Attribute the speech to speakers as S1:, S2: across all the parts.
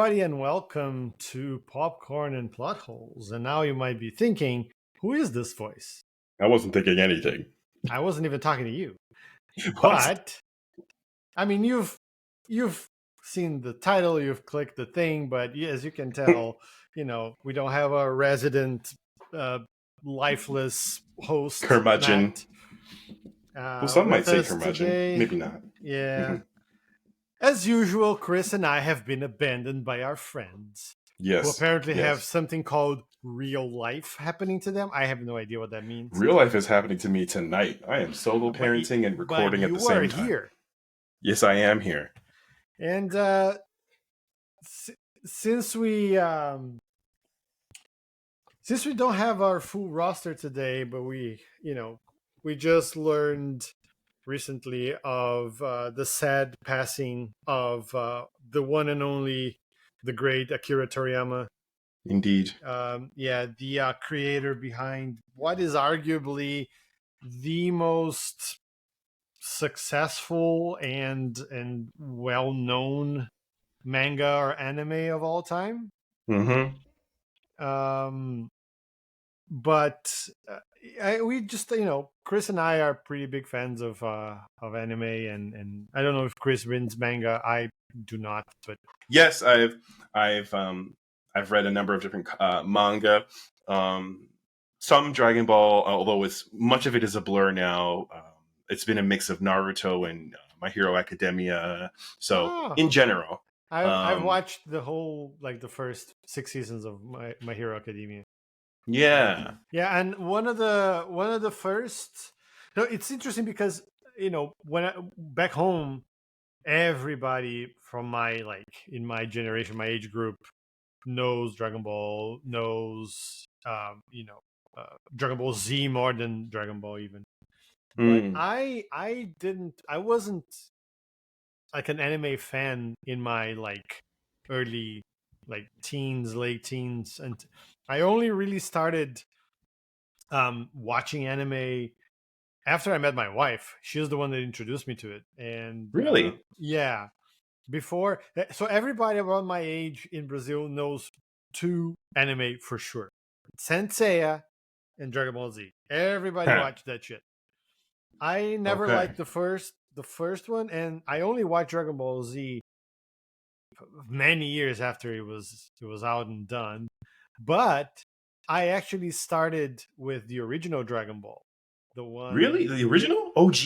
S1: everybody, and welcome to Popcorn and Plot Holes. And now you might be thinking, who is this voice?
S2: I wasn't thinking anything.
S1: I wasn't even talking to you.
S2: What?
S1: But I mean, you've seen the title, you've clicked the thing, but as you can tell, we don't have a resident uh, lifeless host,
S2: Curmudgeon.
S1: Matt,
S2: Well, some might
S1: with
S2: say
S1: us
S2: curmudgeon.
S1: today.
S2: Maybe not.
S1: Yeah. As usual, Chris and I have been abandoned by our friends, who
S2: Yes.
S1: apparently have
S2: Yes.
S1: something called real life happening to them. I have no idea what that means.
S2: Real life is happening to me tonight. I am solo
S1: But
S2: parenting and
S1: but
S2: recording at the
S1: you are
S2: same time.
S1: here,
S2: Yes, I am here.
S1: and since we don't have our full roster today, but we just learned recently of the sad passing of the one and only the great Akira Toriyama.
S2: Indeed.
S1: The creator behind what is arguably the most successful and well known manga or anime of all time.
S2: Mm-hmm.
S1: Um, but we just Chris and I are pretty big fans of anime, and I don't know if Chris reads manga. I do not, but
S2: Yes, I've read a number of different manga. Some Dragon Ball, although it's much of it is a blur now. It's been a mix of Naruto and My Hero Academia. So in general,
S1: I've watched the whole the first 6 seasons of My Hero Academia.
S2: Yeah.
S1: Yeah, and one of the first. No, it's interesting because back home, everybody from my in my generation, my age group, knows Dragon Ball, knows Dragon Ball Z more than Dragon Ball even. But I wasn't like an anime fan in my early teens, late teens, and I only really started watching anime after I met my wife. She was the one that introduced me to it, and
S2: Really?
S1: yeah, before. So everybody around my age in Brazil knows two anime for sure: Senseiya and Dragon Ball Z. Everybody watched that shit. I never liked the first one, and I only watched Dragon Ball Z many years after it was out and done. But I actually started with the original Dragon Ball, the one
S2: Really? The original? OG?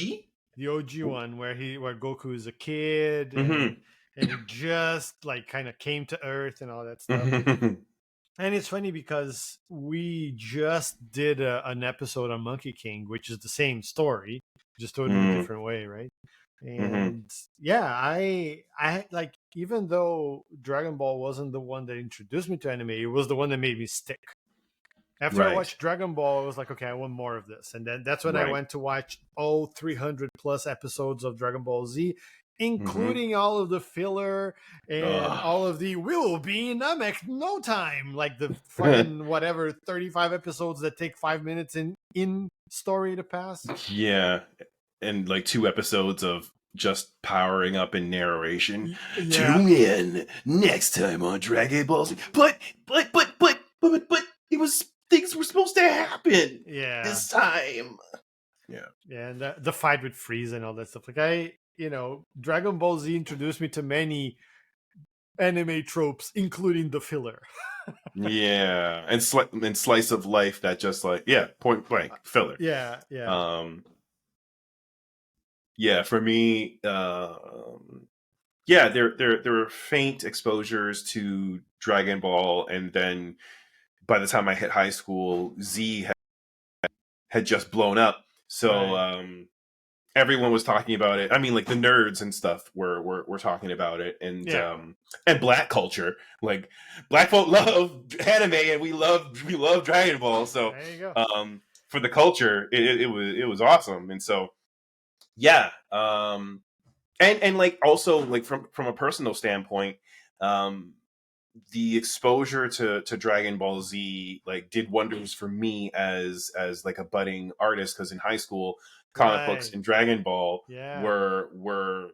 S1: the OG one where Goku is a kid
S2: Mm-hmm.
S1: and he just kind of came to Earth and all that stuff. And it's funny because we just did an episode on Monkey King, which is the same story, just told in a different way, right? And yeah, I even though Dragon Ball wasn't the one that introduced me to anime, it was the one that made me stick. After I watched Dragon Ball, I was like, okay, I want more of this. And then that's when I went to watch all 300 plus episodes of Dragon Ball Z, including all of the filler and all of the "we will be in Namek no time," like the fucking whatever 35 episodes that take 5 minutes in story to pass.
S2: Yeah, and 2 episodes of just powering up in narration.
S1: Yeah.
S2: Tune in next time on Dragon Ball Z. But it was things were supposed to happen.
S1: Yeah.
S2: This time. Yeah.
S1: Yeah, and the fight with Frieza and all that stuff. Dragon Ball Z introduced me to many anime tropes, including the filler.
S2: Yeah, and slice of life that just point blank filler.
S1: Yeah.
S2: Yeah, for me, there were faint exposures to Dragon Ball, and then by the time I hit high school, Z had just blown up. So everyone was talking about it. I mean, the nerds and stuff were talking about it, and Black culture, Black folk love anime, and we love Dragon Ball. So
S1: there you go.
S2: For the culture, it was awesome, and so yeah. And also from a personal standpoint, the exposure to Dragon Ball Z did wonders for me as a budding artist, because in high school, comic books and Dragon Ball were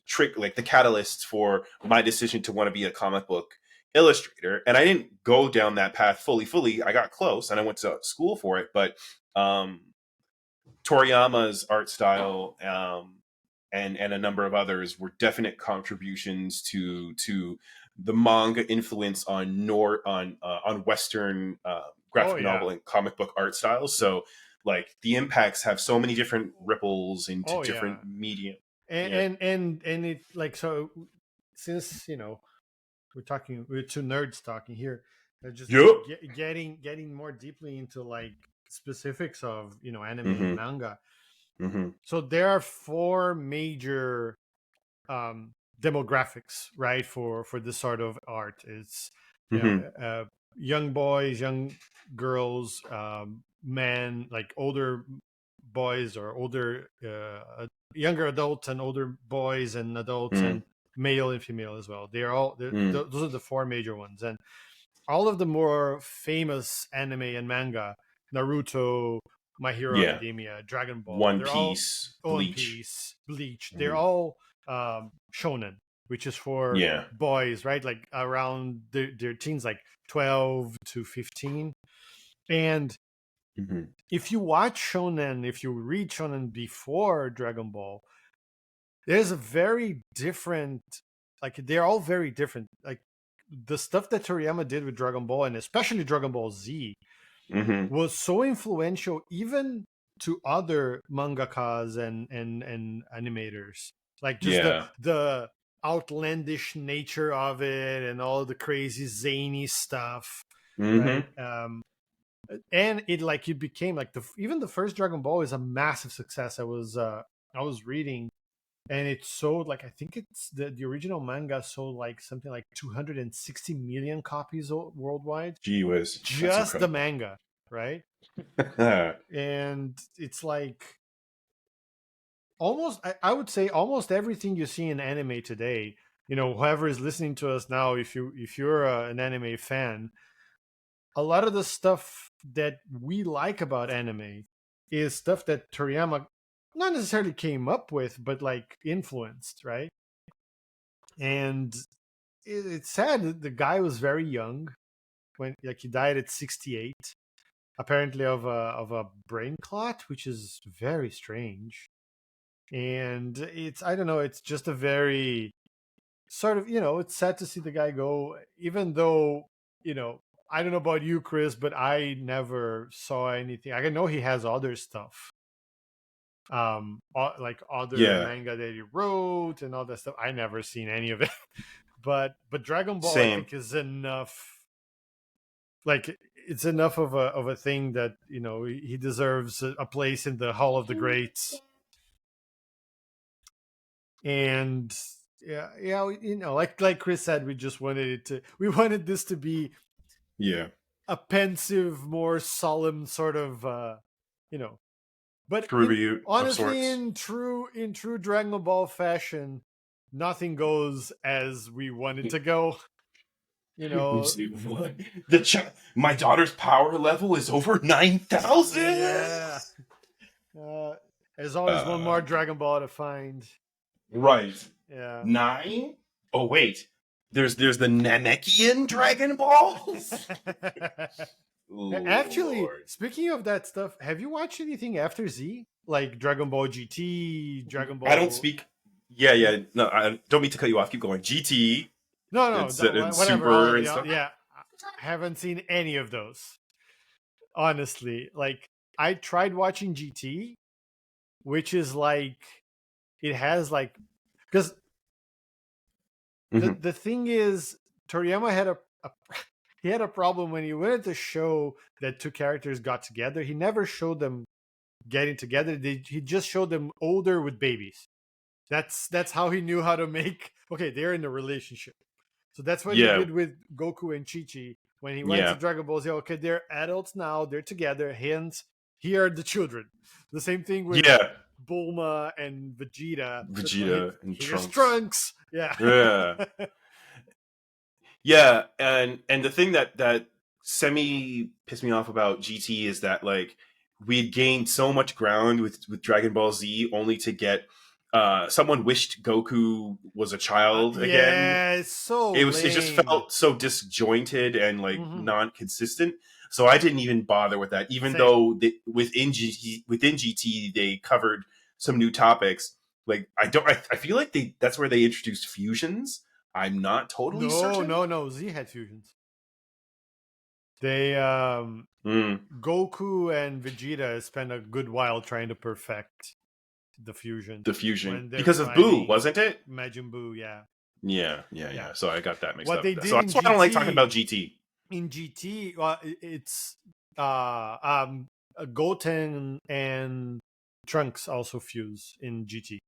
S2: trick, like the catalyst for my decision to want to be a comic book illustrator. And I didn't go down that path fully. I got close and I went to school for it, but Toriyama's art style and a number of others were definite contributions to the manga influence on Western graphic novel and comic book art styles. So like the impacts have so many different ripples into different media.
S1: And it like, so since we're two nerds talking here, just getting more deeply into like specifics of anime and manga. So there are four major demographics, right, for this sort of art. It's young boys, young girls, men, like older boys or older younger adults and older boys and adults and male and female as well. Those are the four major ones. And all of the more famous anime and manga, Naruto, My Hero Academia, Dragon Ball,
S2: One Piece,
S1: Bleach, they're all shonen, which is for boys, right? Like around their teens, like 12 to 15. And if you watch shonen, if you read shonen before Dragon Ball, there's a very different, like they're all very different. Like the stuff that Toriyama did with Dragon Ball, and especially Dragon Ball Z, was so influential even to other mangakas and animators. Like just the outlandish nature of it and all the crazy zany stuff, right? And it became like even the first Dragon Ball is a massive success. I was reading, and it sold like, I think it's the original manga sold like something like 260 million copies worldwide.
S2: Gee whiz.
S1: Just the manga, right? And it's like I would say almost everything you see in anime today, whoever is listening to us now, if you're an anime fan, a lot of the stuff that we like about anime is stuff that Toriyama not necessarily came up with, but like influenced, right? And it's sad that the guy was very young when, like, he died at 68, apparently of a brain clot, which is very strange. And I don't know, it's just a very sort of, it's sad to see the guy go, even though, I don't know about you, Chris, but I never saw anything. I know he has other stuff, like other manga that he wrote and all that stuff. I never seen any of it, but Dragon Ball, I think, is enough. Like, it's enough of a thing that he deserves a place in the Hall of the Greats. And like Chris said, we just wanted this to be a pensive, more solemn sort of but honestly, in true Dragon Ball fashion, nothing goes as we want it to go.
S2: What? My daughter's power level is over 9,000.
S1: Yeah. There's always one more Dragon Ball to find.
S2: Right.
S1: Yeah.
S2: 9? Oh wait. There's the Namekian Dragon Balls.
S1: Actually, speaking of that stuff, have you watched anything after Z? Like Dragon Ball GT, Dragon Ball...
S2: I don't speak... Yeah. No, I don't mean to cut you off. Keep going. GT.
S1: No,
S2: and
S1: whatever.
S2: Super and stuff.
S1: Yeah, I haven't seen any of those. Honestly, like, I tried watching GT, which is like... It has like... Because the thing is, Toriyama had a problem when he wanted to show that two characters got together. He never showed them getting together. He just showed them older with babies. That's how he knew how to make. Okay, they're in a relationship. So that's what he did with Goku and Chi-Chi when he went to Dragon Ball Z. Okay, they're adults now. They're together. Hence, here are the children. The same thing with Bulma and Vegeta.
S2: And
S1: Trunks.
S2: Yeah. Yeah, and the thing that semi pissed me off about GT is that, like, we had gained so much ground with Dragon Ball Z only to get someone wished Goku was a child again.
S1: Yeah, it's so
S2: It
S1: lame.
S2: just felt so disjointed and like non-consistent. So I didn't even bother with that, even
S1: Same.
S2: though within GT they covered some new topics. Like I feel like that's where they introduced fusions. I'm not totally certain.
S1: No. Z had fusions. They
S2: Mm.
S1: Goku and Vegeta spent a good while trying to perfect the fusion.
S2: The fusion
S1: when they're
S2: because of Boo,
S1: fighting
S2: wasn't it?
S1: Majin Buu, yeah.
S2: Yeah. So I got that mixed
S1: What
S2: up.
S1: they did
S2: So
S1: in
S2: that's why I don't like talking
S1: GT
S2: about GT.
S1: in GT, it's Goten and Trunks also fuse in GT.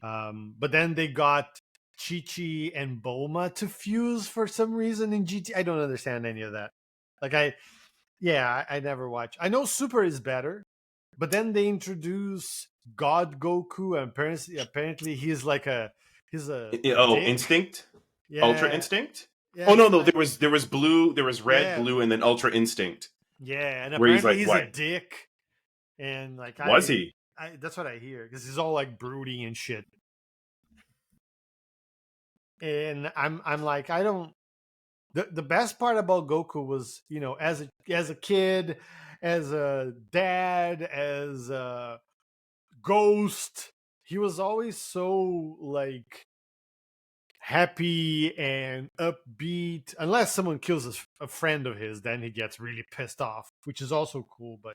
S1: But then they got Chi-Chi and Bulma to fuse for some reason in GT. I don't understand any of that. Like I never watch. I know Super is better, but then they introduce God Goku, and apparently he's a dick.
S2: Instinct, Ultra
S1: Yeah,
S2: Instinct.
S1: yeah.
S2: Oh no, there was blue, there was red,
S1: Yeah,
S2: blue, and then Ultra Instinct.
S1: yeah, and
S2: Where he's
S1: apparently
S2: like,
S1: he's a
S2: what
S1: dick, and like
S2: was he?
S1: that's what I hear because he's all like brooding and shit. And I'm like, I don't. The best part about Goku was, as a kid, as a dad, as a ghost, he was always so like happy and upbeat. Unless someone kills a friend of his, then he gets really pissed off, which is also cool. But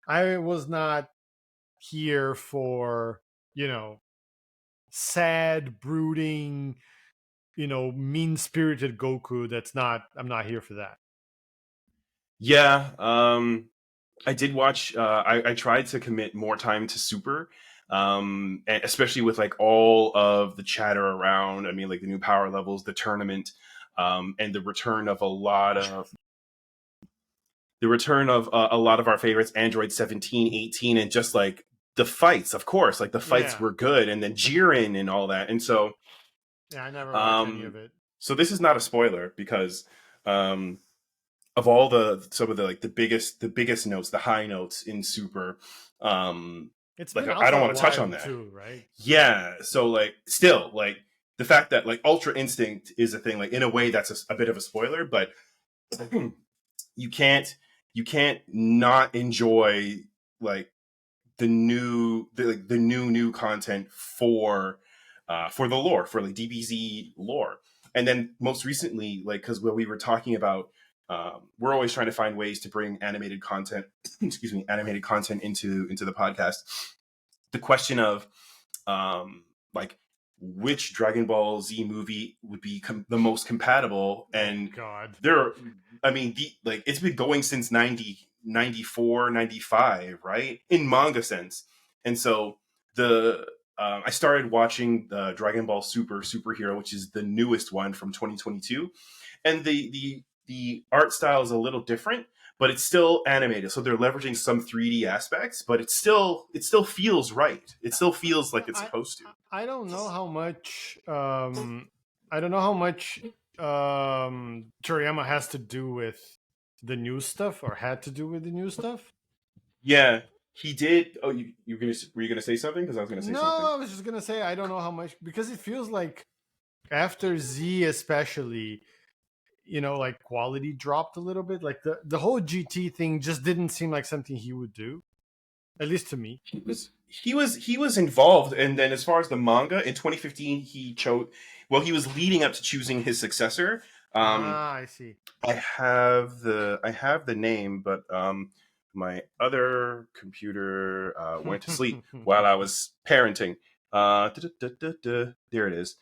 S1: I was not here for, sad, brooding, mean-spirited Goku. I'm not here for that.
S2: Yeah, I did watch. I tried to commit more time to Super, and especially with like all of the chatter around. I mean, like the new power levels, the tournament, and the return of a lot of our favorites, Android 17, 18, and just like the fights. Of course, like the fights were good, and then Jiren and all that. And so,
S1: Yeah, I never watched any of it.
S2: so this is not a spoiler because. Of all some of the like the biggest notes, the high notes in Super,
S1: It's
S2: like
S1: been out
S2: I
S1: for
S2: don't
S1: a
S2: want to touch on
S1: while
S2: that.
S1: too, right?
S2: Yeah, so like still like the fact that like Ultra Instinct is a thing, like in a way that's a bit of a spoiler, but you can't not enjoy like the new content for the lore, for like DBZ lore. And then most recently, like because when we were talking about we're always trying to find ways to bring animated content animated content into the podcast. The question of like which Dragon Ball Z movie would be the most compatible, and
S1: God,
S2: I mean, like it's been going since 94, 95, right? In manga sense. And so I started watching the Dragon Ball Superhero, which is the newest one from 2022, and the art style is a little different, but it's still animated. So they're leveraging some 3D aspects, but it still feels right. It still feels like it's supposed to.
S1: I don't know how much. I don't know how much Toriyama has to do with the new stuff, or had to do with the new stuff.
S2: Yeah, he did. Oh, were you gonna say something? Because I was gonna say
S1: No,
S2: something.
S1: I was just gonna say I don't know how much, because it feels like after Z, especially, like quality dropped a little bit. Like the whole GT thing just didn't seem like something he would do, at least to me.
S2: He was involved, and then as far as the manga in 2015, he was leading up to choosing his successor.
S1: I see.
S2: I have the name, but my other computer went to sleep while I was parenting. There it is.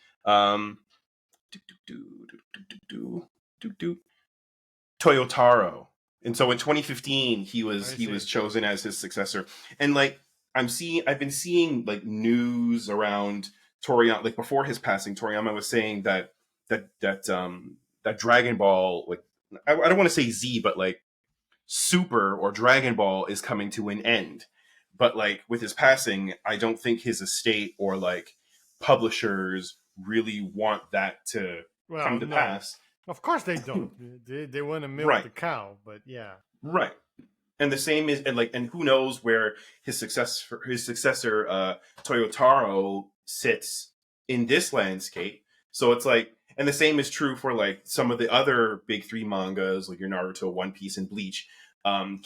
S2: Toyotaro. And so in 2015, he was chosen as his successor. And like I've been seeing like news around Toriyama, like before his passing. Toriyama was saying that Dragon Ball, like I don't want to say Z, but like Super or Dragon Ball is coming to an end. But like with his passing, I don't think his estate or like publishers really want that to come to pass.
S1: Of course they don't. They want to milk
S2: Right.
S1: the cow, but yeah.
S2: Right. and the same is, and who knows where his successor Toyotaro sits in this landscape. So it's like, and the same is true for like some of the other big three mangas, like your Naruto, One Piece, and Bleach. Masashi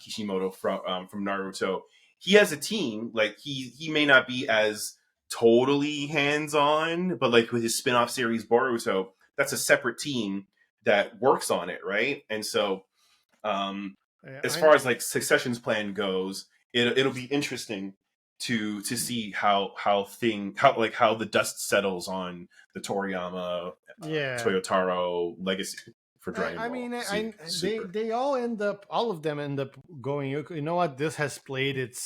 S2: Kishimoto from Naruto, he has a team. Like he may not be as totally hands on, but like with his spin-off series Boruto, that's a separate team that works on it, right? And so, as far as like succession's plan goes, it'll be interesting to see how the dust settles on the Toriyama Toyotaro legacy for Dragon Ball.
S1: I mean, they all of them end up going. You know what? This has played it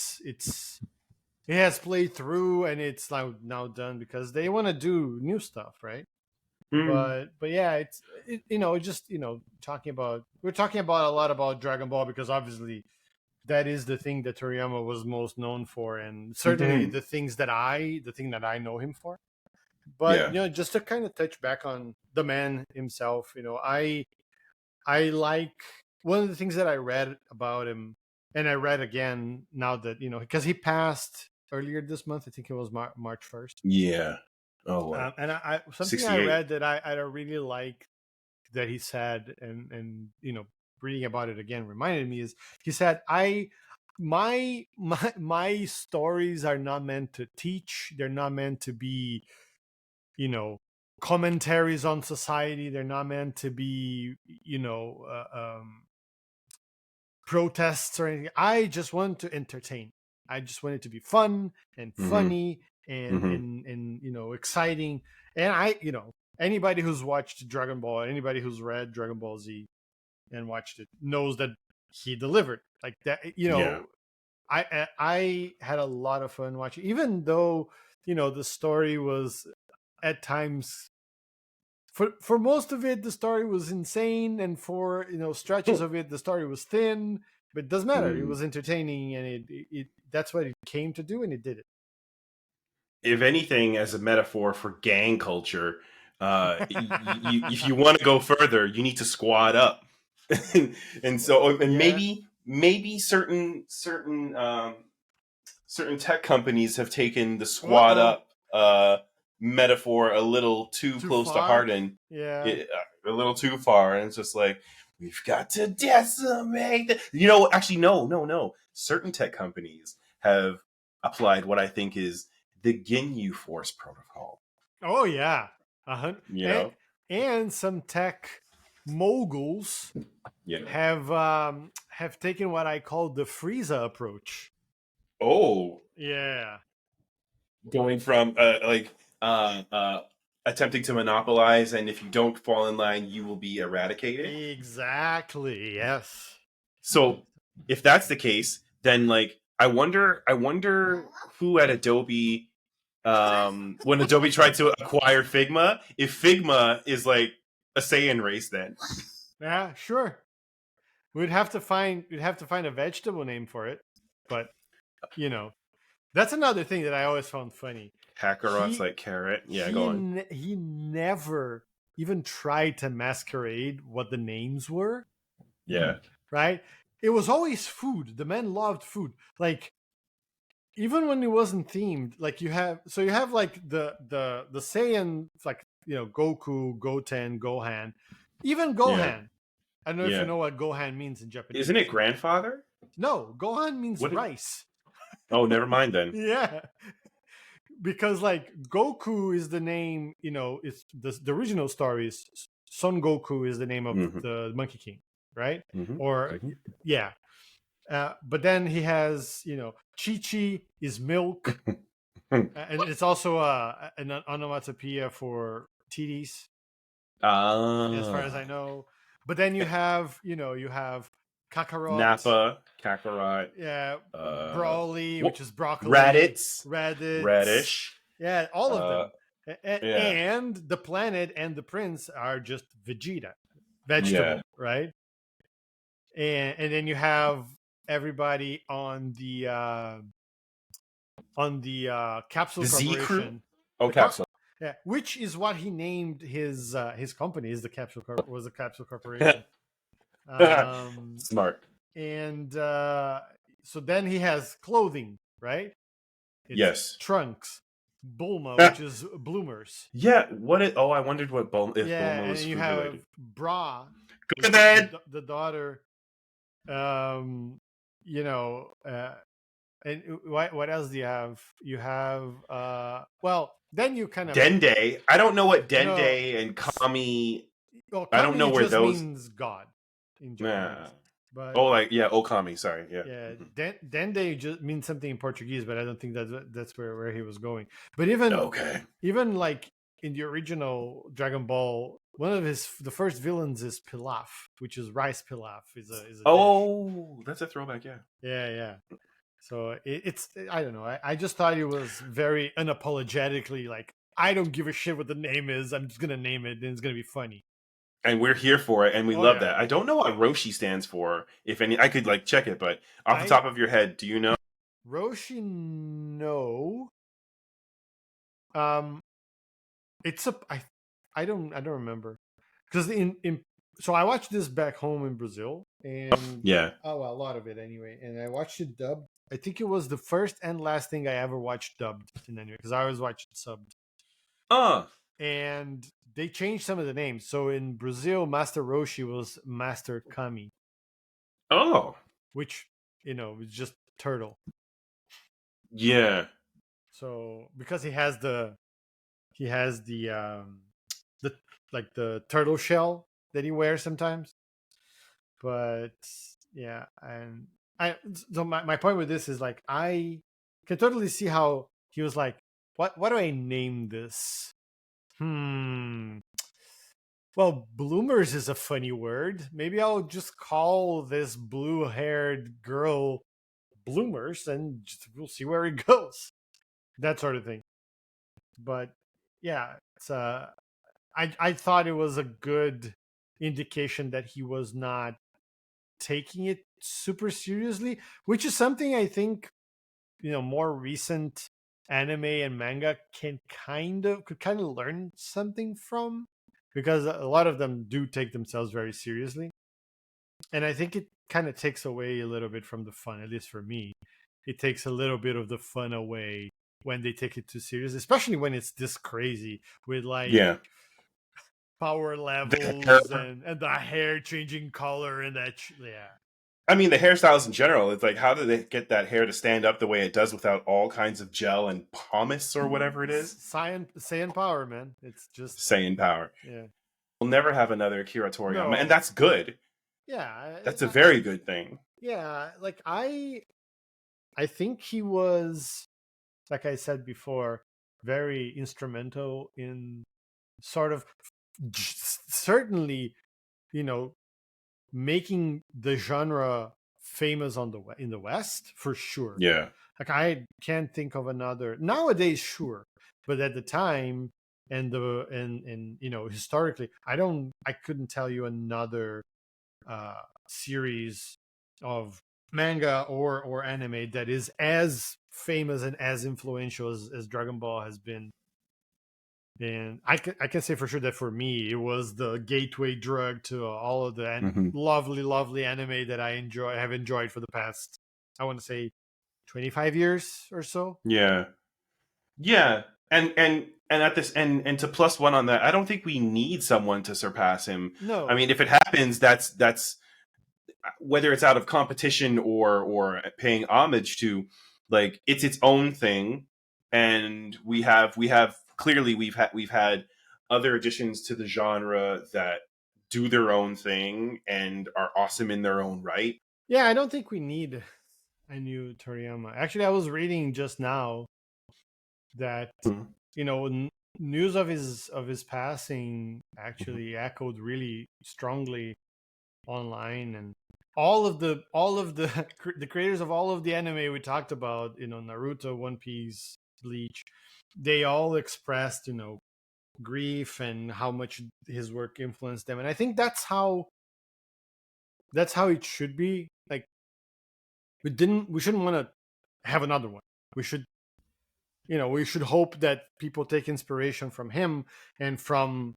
S1: has played through, and it's now done because they want to do new stuff, right? But yeah, we're talking about a lot about Dragon Ball because obviously that is the thing that Toriyama was most known for, and certainly the thing that I know him for. But just to kind of touch back on the man himself, I like one of the things that I read about him, and I read again now that because he passed earlier this month. I think it was March 1st.
S2: Yeah. Oh,
S1: and something I read that I really like that he said, and reading about it again reminded me, is he said, my stories are not meant to teach. They're not meant to be commentaries on society. They're not meant to be protests or anything. I just want to entertain. I just want it to be fun and funny and exciting. And anybody who's watched Dragon Ball, anybody who's read Dragon Ball Z and watched it knows that he delivered like that. I had a lot of fun watching, even though the story was at times, for most of it the story was insane, and for stretches of it the story was thin, but it doesn't matter. It was entertaining, and it that's what it came to do, and it did it.
S2: If anything, as a metaphor for gang culture, if you want to go further, you need to squad up. And so maybe certain tech companies have taken the squad up metaphor a little too close
S1: far?
S2: to heart, and
S1: a
S2: little too far, and it's just like, we've got to decimate actually no, certain tech companies have applied what I think is the Ginyu Force protocol.
S1: Oh yeah. And some tech moguls have taken what I call the Frieza approach.
S2: Oh
S1: yeah,
S2: going from attempting to monopolize, and if you don't fall in line, you will be eradicated.
S1: Exactly. Yes.
S2: So if that's the case, then I wonder who at Adobe, when Adobe tried to acquire Figma, if Figma is like a Saiyan race, then.
S1: Yeah, sure. We'd have to find a vegetable name for it, but that's another thing that I always found funny.
S2: Kakarot's like carrot. Yeah, go on.
S1: He never even tried to masquerade what the names were.
S2: Yeah.
S1: Right? It was always food. The man loved food. Like, even when it wasn't themed, like you have like the Saiyan, like Goku, Goten, Gohan, even Gohan. Yeah. I don't know if you know what Gohan means in Japanese.
S2: Isn't it grandfather?
S1: No, Gohan means rice.
S2: Oh, never mind then.
S1: Yeah. Because like Goku is the name, it's the original story is Son Goku is the name of the Monkey King, right? Yeah. But then he has, Chi-Chi is milk. And it's also an onomatopoeia for titties. As far as I know. But then you have, Kakarot.
S2: Nappa, Kakarot.
S1: Yeah. Broly, which is broccoli.
S2: Radish.
S1: Yeah, all of them. And the planet and the prince are just vegetable, right? And then you have everybody on the Capsule Corporation.
S2: Capsule.
S1: Yeah, which is what he named his company. Is the Capsule Corporation.
S2: Smart.
S1: And so then he has clothing, right? It's
S2: Yes.
S1: Trunks, Bulma, which is bloomers.
S2: Yeah. What? Oh, I wondered what if
S1: Yeah,
S2: Bulma
S1: and
S2: was
S1: then you
S2: food
S1: have
S2: related.
S1: Bra,
S2: Go to
S1: which is
S2: bed.
S1: the daughter. Um, you know, and what else do you have? You have well, then you kind of
S2: Dende. I don't know what
S1: no.
S2: Dende and Kami.
S1: Well,
S2: I don't know
S1: Kami
S2: where
S1: just
S2: those.
S1: means God in
S2: Nah.
S1: Japanese, but
S2: Oh, like yeah, Okami. Sorry. Yeah.
S1: yeah,
S2: Mhm.
S1: Dende just means something in Portuguese, but I don't think that's where he was going. But even like in the original Dragon Ball, one of the first villains is Pilaf, which is rice pilaf, is a dish.
S2: Oh, that's a throwback. Yeah.
S1: Yeah, yeah. So it's I don't know. I just thought it was very unapologetically like I don't give a shit what the name is. I'm just gonna name it, and it's gonna be funny.
S2: And we're here for it, and we
S1: Oh
S2: love
S1: yeah,
S2: that. I don't know what Roshi stands for. If any, I could like check it, but off the
S1: I
S2: top of your head, do you know?
S1: Roshi no. Um, it's a I don't remember because in so I watched this back home in Brazil and
S2: Yeah.
S1: oh well a lot of it anyway, and I watched it dubbed. I think it was the first and last thing I ever watched dubbed in anime because I always watched it subbed.
S2: Uh.
S1: And they changed some of the names. So in Brazil, Master Roshi was Master Kami,
S2: Oh.
S1: which is just turtle.
S2: Yeah.
S1: So because he has the like the turtle shell that he wears sometimes. But yeah, and I so my point with this is like I can totally see how he was like, what do I name this? Hmm. Well, bloomers is a funny word. Maybe I'll just call this blue-haired girl bloomers, and we'll see where it goes. That sort of thing. But yeah, it's I thought it was a good indication that he was not taking it super seriously, which is something I think more recent anime and manga could kind of learn something from, because a lot of them do take themselves very seriously, and I think it kind of takes away a little bit from the fun. At least for me, it takes a little bit of the fun away when they take it too serious, especially when it's this crazy with like
S2: Yeah.
S1: power
S2: The hair.
S1: levels and the hair changing color and yeah.
S2: I mean, the hairstyles in general. It's like, how do they get that hair to stand up the way it does without all kinds of gel and pumice or whatever it is?
S1: Saiyan power, man. It's just
S2: Saiyan power.
S1: yeah.
S2: We'll never have another Akira Toriyama, and
S1: No.
S2: that's good.
S1: Yeah.
S2: That's a very good thing.
S1: Yeah. Like I think he was, like I said before, very instrumental in sort of certainly, you know, making the genre famous in the West for sure.
S2: Yeah.
S1: Like I can't think of another nowadays, sure, but at the time and historically, I couldn't tell you another series of manga or anime that is as famous and as influential as Dragon Ball has been. And I can say for sure that for me it was the gateway drug to all of the
S2: Hmm.
S1: lovely anime that I have enjoyed for the past, I want to say, 25 years or so.
S2: Yeah. Yeah. And at this and to plus one on that, I don't think we need someone to surpass him. I
S1: No.
S2: mean, if it happens, that's whether it's out of competition or paying homage to, like, it's its own thing. And we have clearly we've had other additions to the genre that do their own thing and are awesome in their own right.
S1: Yeah, I don't think we need a new Toriyama. Actually, I was reading just now that
S2: Mhm.
S1: news of his passing actually echoed really strongly online, and all of the the creators of all of the anime we talked about, Naruto, One Piece, Bleach, they all expressed grief and how much his work influenced them, and I think that's how it should be. Like we shouldn't want to have another one. We should hope that people take inspiration from him and from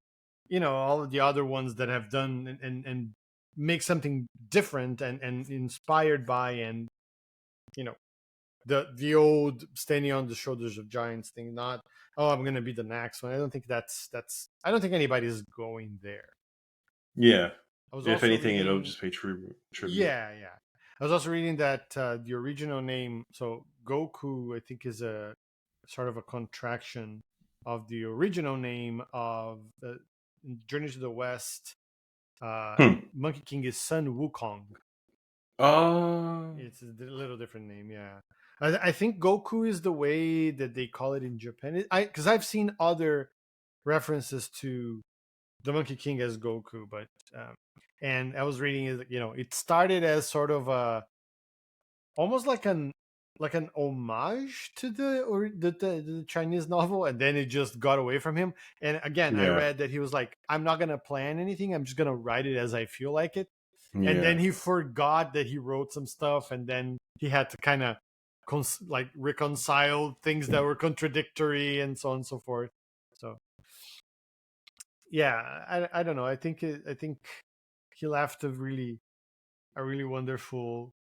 S1: all of the other ones that have done and make something different and inspired by, and the old standing on the shoulders of giants thing. Not, oh, I'm gonna be the next one. I don't think that's I don't think anybody's going there.
S2: Yeah.
S1: I was
S2: If
S1: also
S2: anything, it'll
S1: reading.
S2: just pay tribute.
S1: Yeah, yeah. I was also reading that the original name, so Goku, I think, is a sort of a contraction of the original name of Journey to the West.
S2: Hmm.
S1: Monkey King is Sun Wukong.
S2: Oh.
S1: It's a little different name, yeah. I think Goku is the way that they call it in Japan. Because I've seen other references to the Monkey King as Goku, but and I was reading it. It started as sort of a almost like an homage to the Chinese novel, and then it just got away from him. And again, I
S2: Yeah.
S1: read that he was like, "I'm not gonna plan anything. I'm just gonna write it as I feel like it." And then
S2: Yeah.
S1: he forgot that he wrote some stuff, and then he had to kind of like reconcile things that were contradictory and so on and so forth. So yeah, I don't know. I think he left a really wonderful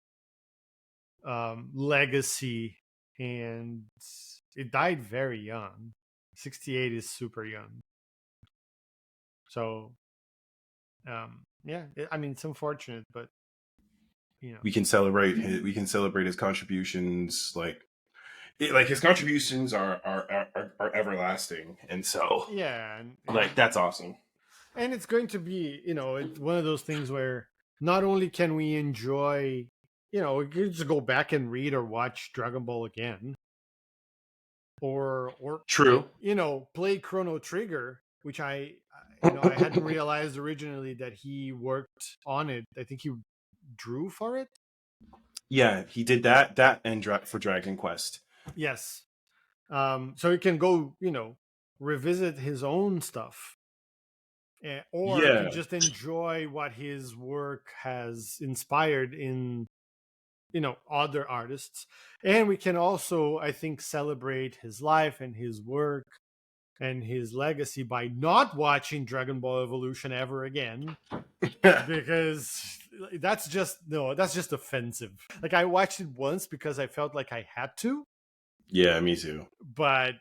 S1: legacy, and it died very young. 68 is super young. So yeah, I mean, it's unfortunate, but
S2: We can celebrate his contributions, like his contributions are everlasting, and so
S1: yeah,
S2: like that's awesome.
S1: and it's going to be, it's one of those things where not only can we enjoy, we can just go back and read or watch Dragon Ball again, or
S2: True.
S1: play Chrono Trigger, which I hadn't realized originally that he worked on it. I think he drew for it.
S2: Yeah, he did that and for Dragon Quest.
S1: Yes. So he can go, revisit his own stuff, or can
S2: Yeah.
S1: just enjoy what his work has inspired in, other artists. And we can also, I think, celebrate his life and his work and his legacy by not watching Dragon Ball Evolution ever again, because that's just offensive. Like, I watched it once because I felt like I had to,
S2: Yeah, me too.
S1: but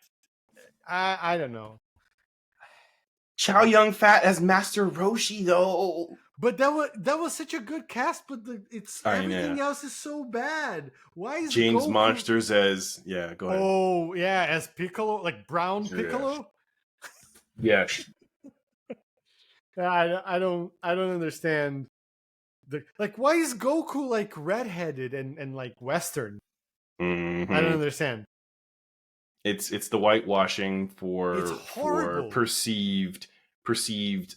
S1: I don't know.
S2: Chow Yun Fat as Master Roshi, though.
S1: But that was such a good cast, but
S2: I
S1: everything
S2: know.
S1: else is so bad. Why is
S2: James
S1: Goku?
S2: Monsters as go ahead.
S1: Oh yeah, as Piccolo, like Brown Piccolo.
S2: Yeah.
S1: I don't understand. Why is Goku like redheaded and like Western? I don't
S2: Mm-hmm.
S1: understand.
S2: It's the whitewashing
S1: It's
S2: for
S1: horrible.
S2: perceived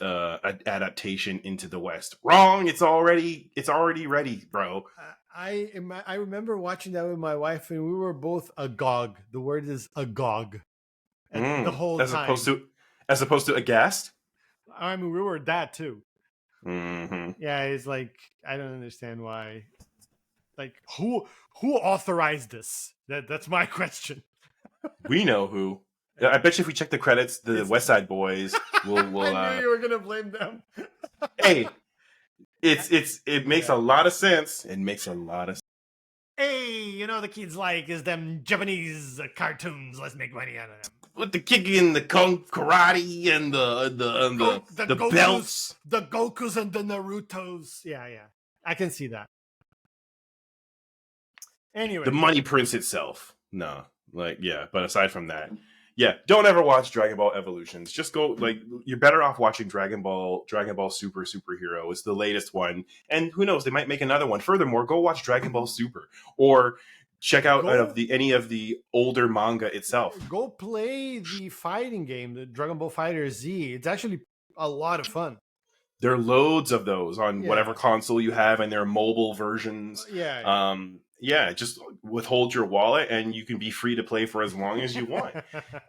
S2: adaptation into the West. Wrong. It's already ready, bro.
S1: I remember watching that with my wife, and we were both agog. The word is agog, the whole
S2: As
S1: time.
S2: opposed to aghast.
S1: I mean, we were that too.
S2: Mm-hmm.
S1: Yeah, it's like, I don't understand why. Like, who authorized this? That's my question.
S2: We know who. I bet you if we check the credits, the
S1: It's
S2: West Side Boys will.
S1: I knew you were gonna blame them.
S2: Hey, it makes a lot of sense. It makes a lot of sense.
S1: Hey, the kids like is them Japanese cartoons. Let's make money out of them.
S2: With the kicking, the kung karate, and the
S1: Gokus,
S2: belts,
S1: the Gokus and the Narutos. Yeah, yeah, I can see that. Anyway,
S2: the Money Prince itself. No, but aside from that, don't ever watch Dragon Ball Evolutions. Just go, you're better off watching Dragon Ball Super Superhero. It's the latest one, and who knows, they might make another one. Furthermore, go watch Dragon Ball Super, or check out any of the older manga itself.
S1: Go play the fighting game, the Dragon Ball Fighter Z. It's actually a lot of fun.
S2: There are loads of those on whatever console you have, and there are mobile versions. Just withhold your wallet, and you can be free to play for as long as you want.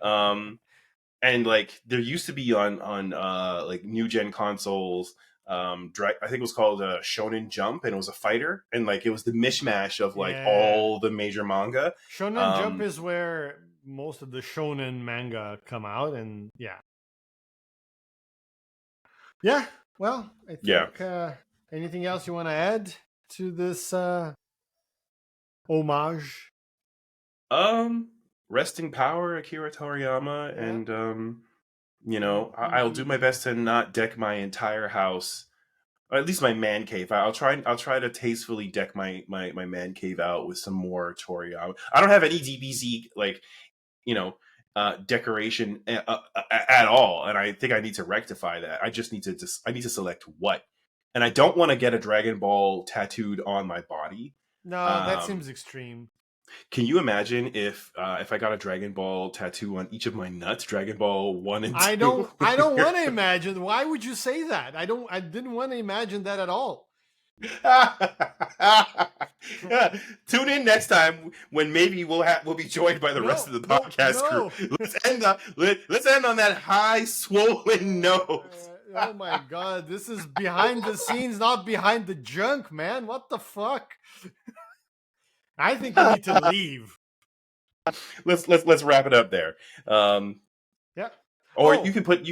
S2: And there used to be on new gen consoles. I think it was called Shonen Jump, and it was a fighter, and it was the mishmash of all the major manga.
S1: Shonen Jump is where most of the shonen manga come out, and yeah. Well, I think Anything else you want to add to this homage?
S2: Resting power, Akira Toriyama,
S1: Yeah.
S2: and I'll do my best to not deck my entire house, or at least my man cave. I'll try to tastefully deck my man cave out with some more Toriyama. I don't have any DBZ decoration at all, and I think I need to rectify that. I just need to select what, and I don't want to get a Dragon Ball tattooed on my body.
S1: No, that seems extreme.
S2: Can you imagine if I got a Dragon Ball tattoo on each of my nuts, Dragon Ball 1 and 2?
S1: I don't want to imagine. Why would you say that? I didn't want to imagine that at all.
S2: Tune in next time when maybe we'll be joined by the rest of the podcast crew. Let's end on that high swollen note.
S1: Oh my god, this is behind the scenes, not behind the junk, man. What the fuck? I think we need to leave.
S2: Let's wrap it up there.
S1: Yeah.
S2: Or you could put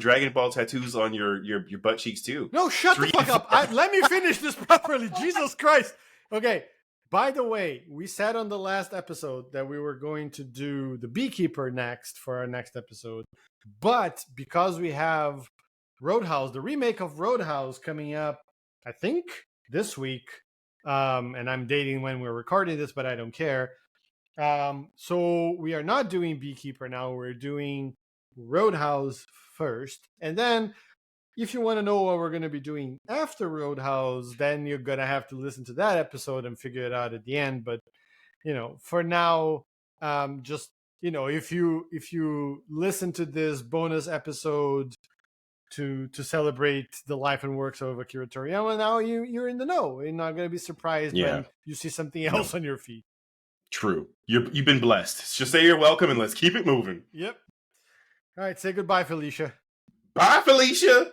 S2: Dragon Ball tattoos on your butt cheeks too.
S1: No, shut the fuck up. Let me finish this properly. Jesus Christ. Okay. By the way, we said on the last episode that we were going to do the Beekeeper next for our next episode. But because we have Roadhouse, the remake of Roadhouse coming up, I think this week, and I'm dating when we're recording this, but I don't care. So we are not doing Beekeeper now. We're doing Roadhouse first. And then if you want to know what we're going to be doing after Roadhouse, then you're going to have to listen to that episode and figure it out at the end. But, for now, just, if you listen to this bonus episode to celebrate the life and works of Akira Toriyama, now you're in the know. You're not going to be surprised when you see something else on your feed.
S2: True. You've been blessed. Just say you're welcome and let's keep it moving.
S1: Yep. All right. Say goodbye, Felicia.
S2: Bye, Felicia.